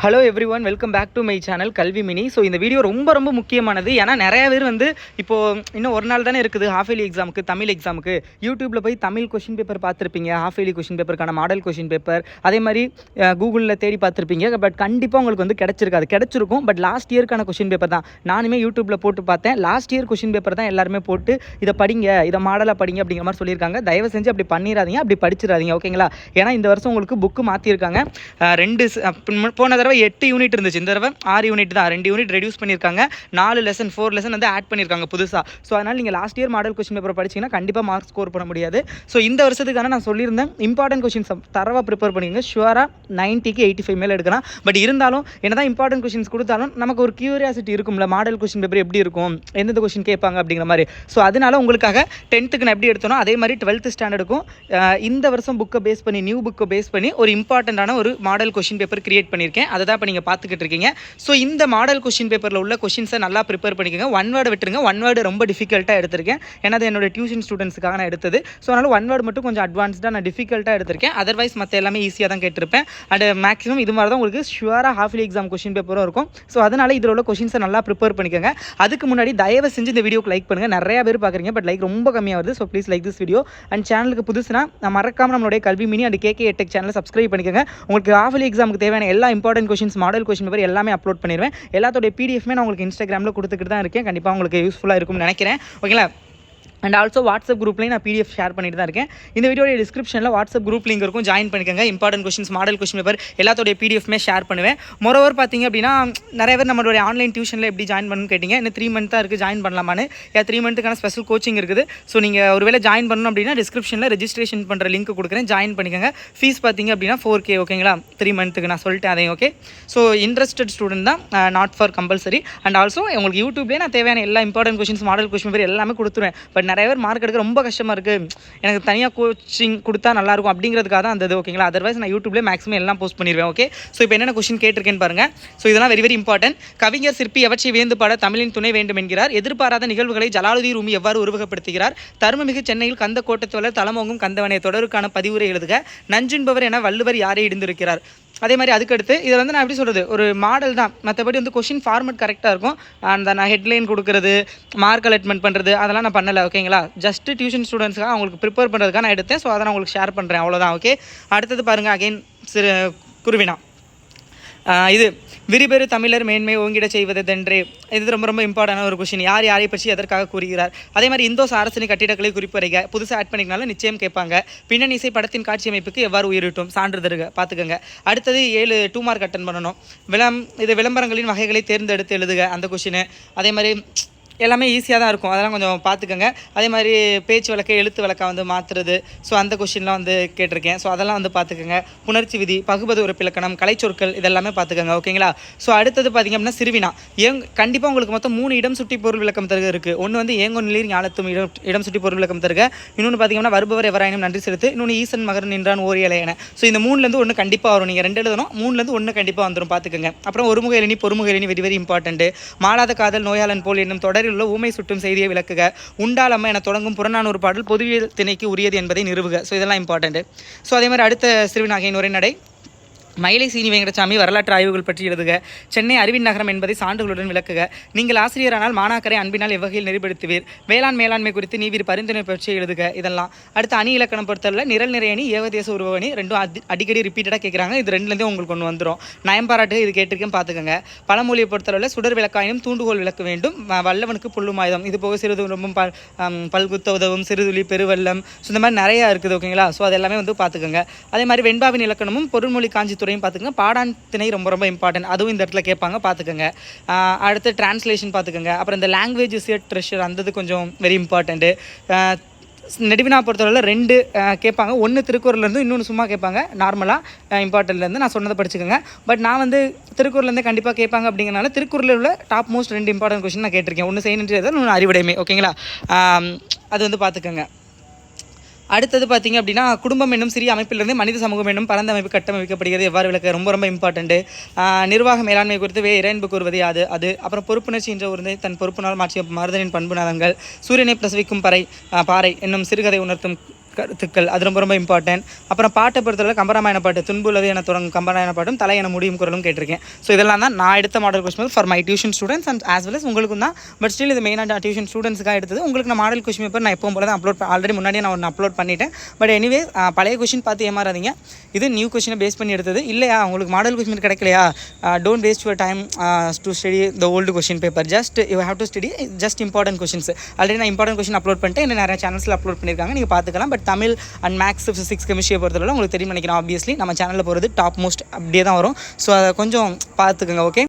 Hello everyone, welcome back to my channel Kalvi mini. So இந்த video ரொம்ப முக்கியமானது. ஏன்னா நிறைய பேர் இப்போது இன்னும் ஒரு நாள் தானே இருக்குது ஹாஃப் இயர்லி எக்ஸாமுக்கு, தமிழ் எக்ஸாமுக்கு. யூடியூப்பில் போய் தமிழ் கொஷின் பேப்பர் பார்த்துருப்பீங்க, ஹாஃப் இயர்லி கொஷின் பேப்பருக்கான மாடல் கொஷின் பேப்பர். அதே மாதிரி கூகுளில் தேடி பார்த்துருப்பீங்க. பட் கண்டிப்பாக உங்களுக்கு கிடச்சிருக்காது. கிடச்சிருக்கும், பட் லாஸ்ட் இயர்க்கான கொஷின் பேப்பர் தான். நானுமே யூடியூப்பில் போட்டு பார்த்தேன். லாஸ்ட் இயர் கொஷின் பேப்பர் தான் எல்லாருமே போட்டு இதை படிங்க, இதை மாடலாக படிங்க அப்படிங்கிற மாதிரி சொல்லியிருக்காங்க. தயவு செஞ்சு அப்படி பண்ணிடாதீங்க, அப்படி படிச்சிடாதீங்க, ஓகேங்களா? ஏன்னா இந்த வருஷம் உங்களுக்கு புக்கு மாற்றிருக்காங்க. போன தடவை 8 யூனிட் இருந்துச்சு, இந்த தடவை 6 யூனிட் தான். 2 யூனிட் ரெடியூஸ் பண்ணியிருக்காங்க. 4 லெசன் 4 லெசன் ஆட் பண்ணியிருக்காங்க புதுசாக. ஸோ அதனால் நீங்கள் last year model question paper படிச்சிங்கன்னா கண்டிப்பாக மார்க் ஸ்கோர் பண்ண முடியாது. ஸோ இந்த வருஷத்துக்கான நான் சொல்லியிருந்தேன், இம்பார்ட்டன்ட் கொஸ்டின்ஸ் தரவாக ப்ரிப்பேர் பண்ணிங்க. ஷுவராக 90க்கு 85 மேலே எடுக்கலாம். பட் இருந்தாலும் என்னதான் இம்பார்ட்டன்ட் கொஸ்டின்ஸ் கொடுத்தாலும் நமக்கு ஒரு கியூரியாசிட்டி இருக்கும்ல, மாடல் கொஸ்டின் பேப்பர் எப்படி இருக்கும், எந்தெந்த கொஸ்டின் கேட்பாங்க அப்படிங்கிற மாதிரி. ஸோ அதனால் உங்களுக்காக 10th நான் எப்படி எடுத்தனோ அதே மாதிரி 12th ஸ்டாண்டர்டுக்கும் இந்த வருஷம் புக்கை பேஸ் பண்ணி, நியூ புக்கை பேஸ் பண்ணி ஒரு இம்பார்ட்டண்ட்டான ஒரு மாடல் கொஸ்டின் பேப்பர் கிரியேட் பண்ணியிருக்கேன். அதை தான் இப்போ நீங்கள் பார்த்துக்கிட்டு இருக்கீங்க. ஸோ இந்த மாடல் கொஸ்டின் பேப்பரில் உள்ள கொஸ்டின்ஸை நல்லா ப்ரிப்பேர் பண்ணிக்கோங்க. ஒன் வேர்டு விட்டுருங்க. ஒன் வேர்டு ரொம்ப டிஃபிகல்ட்டாக எடுத்திருக்கேன். ஏன்னா அது என்னோட டியூஷன் ஸ்டூடெண்ட்ஸுக்காக நான் எடுத்தது. ஸோ அதனால் ஒன் வேர்டு மட்டும் கொஞ்சம் அட்வான்ஸ்டாக நான் டிஃபிகல்ட்டாக எடுத்திருக்கேன். அதர்வைஸ் மற்ற எல்லாமே ஈஸியாக தான் கேட்டிருப்பேன். அண்ட் மேக்ஸிமம் இது மாதிரி தான் உங்களுக்கு ஷுவராக ஹாஃப் இயர்லி எக்ஸாம் கொஸ்டின் பேப்பரும் இருக்கும். ஸோ அதனால் இதில் உள்ள கொஸ்டின்ஸை நல்லா ப்ரிப்பேர் பண்ணிக்கோங்க. அதுக்கு முன்னாடி தயவு செஞ்சு இந்த வீடியோக்கு லைக் பண்ணுங்கள். நிறைய பேர் பார்க்குறீங்க, பட் லைக் ரொம்ப கம்மியாக வருது. So please like this video. And சேனலுக்கு புதுசுனா மறக்காமல் நம்மளுடைய கல்வி மினி அண்ட் கேகே டெக் சேனலை சப்ஸ்கிரைப் பண்ணிக்கோங்க. உங்களுக்கு ஹாஃப் இயர்லி எக்ஸாமுக்கு தேவையான எல்லா important questions, model question paper எல்லாமே அப்லோட் பண்ணிடுவேன். எல்லாத்தோடைய பிடிஎஃப்மே நான் உங்களுக்கு இன்ஸ்டாகிராமில் கொடுத்துக்கிட்டு தான் இருக்கேன். கண்டிப்பாக உங்களுக்கு யூஸ்ஃபுல்லாக இருக்கும்னு நினைக்கிறேன், ஓகேங்களா? அண்ட் ஆல்சோ வாட்ஸ்அப் குரூப்லேயும் நான் பிடிஎஃப் ஷேர் பண்ணிட்டு தான் இருக்கேன். இந்த வீடியோடைய டிஸ்கிரிப்ஷனில் வாட்ஸ்அப் குரூப் லிங்க் இருக்கும், ஜாயின் பண்ணிக்கோங்க. Important questions, model question paper எல்லாத்தோடைய பிடிஎஃப்மே ஷேர் பண்ணுவேன். மொரோவர் பார்த்தீங்க அப்படின்னா நிறைய பேர் நம்மளுடைய ஆன்லைன் டியூஷனில் எப்படி ஜாயின் பண்ணணும்னு கேட்டிங்க. இன்னும் 3 மந்த் தான் இருக்குது, ஜாயின் பண்ணலாமான்னு. 3 மந்த்துக்கான ஸ்பெஷல் கோச்சிங் இருக்குது. ஸோ நீங்கள் ஒருவேளை ஜாயின் பண்ணணும் அப்படின்னா டிஸ்கிரிப்ஷனில் ரெஜிஸ்ட்ரேஷன் பண்ணுற லிங்க் கொடுக்குறேன், ஜாயின் பண்ணிக்கோங்க. ஃபீஸ் பார்த்தீங்க அப்படின்னா 4K, ஓகேங்களா? 3 மந்த்துக்கு நான் சொல்லிட்டேன் அதையும், ஓகே? ஸோ இன்ட்ரெஸ்டட் ஸ்டூடெண்ட் தான், not for compulsory. And also உங்களுக்கு யூடியூப்லேயே நான் தேவையான எல்லா important questions, model question paper எல்லாமே கொடுத்துருவேன். பட் நிறைய பேர் மார்க் எடுக்க ரொம்ப கஷ்டமாக இருக்குது, எனக்கு தனியாக கோச்சிங் கொடுத்தா நல்லாயிருக்கும் அப்படிங்கிறதுக்காக தான் அந்த ஓகேங்களா? அதர்வைஸ் நான் யூடியூப்லேயே மேக்ஸிமம் எல்லாம் போஸ்ட் பண்ணிடுவேன், ஓகே? ஸோ இப்போ என்னென்ன கொஸ்டின் கேட்டிருக்கேன்னு பாருங்கள். ஸோ இதெல்லாம் வெரி இம்பார்ட்டன்ட். கவிஞர் சிற்பி எவற்றை வேந்து பாட தமிழின் துணை வேண்டும் என்கிறார். எதிர்பாராத நிகழ்வுகளை ஜலாலுதீன் ரூமி எவ்வாறு உருவகப்படுத்துகிறார்? தருமமிகு சென்னையில் கந்த கோட்டத்தோழர் தலமோங்கும் கந்தவனை தொடருக்கான பதிவுரை எழுதுக. நஞ்சுன்பவர் என வள்ளுவர் யாரை இடிந்திருக்கிறார்? அதே மாதிரி அதுக்கடுத்து இதை நான் எப்படி சொல்கிறது, ஒரு மாடல் தான். மற்றபடி கொஷின் ஃபார்மட் கரெக்டாக இருக்கும். அந்த நான் ஹெட்லைன் கொடுக்குறது, மார்க் அலாட்மெண்ட் பண்ணுறது அதெல்லாம் நான் பண்ணலை, ஓகேங்களா? ஜஸ்ட்டு டியூஷன் ஸ்டூடெண்ட்ஸ்க்காக அவங்களுக்கு ப்ரிப்பேர் பண்ணுறதுக்காக நான் எடுத்தேன். ஸோ அதை நான் உங்களுக்கு ஷேர் பண்ணுறேன், அவ்வளோதான், ஓகே? அடுத்தது பாருங்கள், அகைன் குருவினா. இது விரிபெரு தமிழர் மேன்மை ஓங்கிட செய்வதென்றே. இது ரொம்ப இம்பார்ட்டன்டான ஒரு கொஷின். யார் யாரை பற்றி எதற்காக கூறுகிறார்? அதே மாதிரி இந்தோஸ் அரசனை கட்டிடக்கலை குறிப்பறைக புதுசாக ஆட் பண்ணிக்கனாலும் நிச்சயம் கேட்பாங்க. பின்னணி இசை படத்தின் காட்சி அமைப்புக்கு எவ்வாறு உயிரிட்டும்? சான்றிதழ்க பார்த்துக்கோங்க. அடுத்தது 7 2 மார்க் அட்டன் பண்ணணும். விளம்பரங்களின் வகைகளை தேர்ந்தெடுத்து எழுதுக, அந்த கொஷின். அதே மாதிரி எல்லாமே ஈஸியாக தான் இருக்கும், அதெல்லாம் கொஞ்சம் பார்த்துக்கோங்க. அதே மாதிரி பேச்சு வழக்கை எழுத்து வழக்கை மாற்றுறது, ஸோ அந்த கொஷின்லாம் கேட்டிருக்கேன். ஸோ அதெல்லாம் பார்த்துக்கோங்க. புணர்ச்சி விதி, பகுபது உறுப்பிலக்கணம், கலைச்சொற்கள் இதெல்லாமே பார்த்துக்கோங்க, ஓகேங்களா? ஸோ அடுத்தது பார்த்திங்க அப்படின்னா சிறுவினா. கண்டிப்பாக உங்களுக்கு மொத்தம் 3 இடம் சுட்டி பொருள் விளக்கம் தருக இருக்குது. ஒன்று ஏங்கொன்னிலீர் ஞாலத்தும் இடம் சுட்டி பொருள் விளக்கம் தருக. இன்னொன்று பார்த்திங்கன்னா வருபவர் எவராயினும் நன்றி செலுத்து. இன்னொன்று ஈசன் மகர் நின்றான் ஓரியலையன. ஸோ இந்த 3லேருந்து 1 கண்டிப்பாக வரும். நீங்கள் 2 எழுதணும், 3லேருந்து 1 கண்டிப்பாக வந்துடும், பார்த்துக்கோங்க. அப்புறம் ஒருமுக எழினி, பொறுமுக எழினி வெரி இம்பார்ட்டன்ட்டு. மாளாத காதல் நோயாளன் போல் என்னும் தொடரில் உள்ள ஊமை சுட்டும் செய்தியை விளக்குக. உண்டாலம்ம என தொடங்கும் புறநானூறு பாடல் பொதுவியல் திணைக்கு உரியது என்பதை நிறுவுக. ஸோ இதெல்லாம் இம்பார்ட்டன்ட். ஸோ அதே மாதிரி அடுத்த சிறுவினாகையின் உரைநடை. மயிலை சீனி வெங்கடசாமி வரலாற்று ஆய்வுகள் பற்றி எழுதுக. சென்னை அறிவின் நகரம் என்பதை சான்றுகளுடன் விளக்குக. நீங்கள் ஆசிரியரானால் மாணாக்கரை அன்பினால் எவ்வகையில் நெறிப்படுத்துவீர்? வேளாண் மேலாண்மை குறித்து நீவிர் பரிந்துரை பற்றி எழுதுக. இதெல்லாம் அடுத்து அணி இலக்கணம் பொறுத்தவரை நிரல் நிறைய அணி, ஏவதேச உருவணி ரெண்டும் அடிக்கடி ரிப்பீட்டடாக கேட்குறாங்க. இது 2லேருந்தே உங்களுக்கு ஒன்று வந்துடும். நயம்பாராட்டு இது கேட்டிருக்கேன், பார்த்துக்கோங்க. பழமொழியை பொறுத்தவரை சுடர் விளக்காயினும் தூண்டுகோல் விளக்க வேண்டும், வல்லவனுக்கு புல்லும் ஆயுதம். இது போக சிறிது ரொம்ப பல்குத்த உதவும், சிறுதுளி பெருவெல்லம், ஸோ இந்த மாதிரி நிறையா இருக்குது, ஓகேங்களா? ஸோ அது எல்லாமே பார்த்துக்கோங்க. அதே மாதிரி வெண்பாவின் இலக்கணமும் பொருள்மொழி காஞ்சி பார்த்துக்கங்க. பாடான் திணை ரொம்ப இம்பார்ட்டன்ட், அதுவும் இந்த இடத்துல கேட்பாங்க, பார்த்துக்கோங்க. அடுத்து டிரான்ஸ்லேஷன் பார்த்துக்கோங்க. அப்புறம் இந்த லாங்குவேஜ் இஸ் எ ட்ரெஷர், அந்த கொஞ்சம் வெரி இம்பார்ட்டன்ட்டு. நெடுவினா பொறுத்தவரை 2 கேட்பாங்க. ஒன்று திருக்குறள்லேருந்து, இன்னொன்று சும்மா கேட்பாங்க நார்மலாக இம்பார்ட்டன்ட்லேருந்து. நான் சொன்னதை படிச்சுக்கோங்க. பட் நான் திருக்குறள்லேருந்து கண்டிப்பாக கேட்பாங்க அப்படிங்கிறனால திருக்குறளில் உள்ள டாப் மோஸ்ட் 2 இம்பார்ட்டன்ட் கொஸ்டின் நான் கேட்டிருக்கேன். ஒன்று செய்யணுன்றது, இன்னொன்று அறிவுடைமை, ஓகேங்களா? அது பார்த்துக்கோங்க. அடுத்தது பார்த்திங்க அப்படின்னா குடும்பம் என்னும் சிறிய அமைப்பிலிருந்து மனித சமூகம் என்னும் பரந்த அமைப்பு கட்டமைக்கப்படுகிறது எவ்வாறு விளக்க? ரொம்ப இம்பார்ட்டன்ட்டு. நிர்வாக மேலாண்மை குறித்து இறையன்பு கூறுவது அது. அப்புறம் பொறுப்புணர்ச்சி என்ற ஒரு தன் பொறுப்பு நாள் மாற்றிய மருதனின் பண்பு நலங்கள். சூரியனை பிரசவிக்கும் பாறை என்னும் சிறுகதை உணர்த்தும் கருத்துக்கள் அது ரொம்ப ரொம்ப இம்பார்ட்டன்ட். அப்புறம் பாட்டை பொறுத்தவரை கம்பராமாயண பாட்டு துன்புள்ளது என தொடங்கும் கம்பராமாயண பாட்டும் தலை என முடியும் குரலும் கேட்டிருக்கேன். ஸோ இதெல்லாம் தான் நான் எடுத்த model question for my tuition students and as well as உங்களுக்கும் தான். பட் ஸ்டில் இது மெயினாக டியூஷன் ஸ்டூடெண்ட்ஸுக்காக எடுத்தது. உங்களுக்கு நான் மாடல் கொஸ்டின் பேப்பர் நான் எப்பவும் போல தான் ஆல்ரெடி முன்னாடியே நான் ஒன்று அப்லோட் பண்ணிட்டேன். பட் எனிவே பழைய கொஸ்டின் பார்த்து ஏமாறாதீங்க. இது நியூ கொஸ்டினை பேஸ் பண்ணி எடுத்தது. இல்லையா உங்களுக்கு மாடல் கொஸ்டின் கிடைக்கலையா, don't waste your time to study the old question paper. Just you have to study just important questions. Already நான் இம்பார்ட்டன்ட் கொஸ்டின் அப்லோட் பண்ணிட்டு இன்னும் நிறைய சேனல்ஸில் அப்லோட் பண்ணியிருக்காங்க, நீங்கள் பார்த்துக்கலாம். But Tamil and maths, physics, கெமிஸ்ட்ரியை பொறுத்தவரை உங்களுக்கு தெரியும் நினைக்கிறேன். ஆப்வியஸ்லி நம்ம சேனலில் போகிறது டாப் மோஸ்ட் அப்படியே தான் வரும். ஸோ அதை கொஞ்சம் பார்த்துக்கோங்க. ஓகே.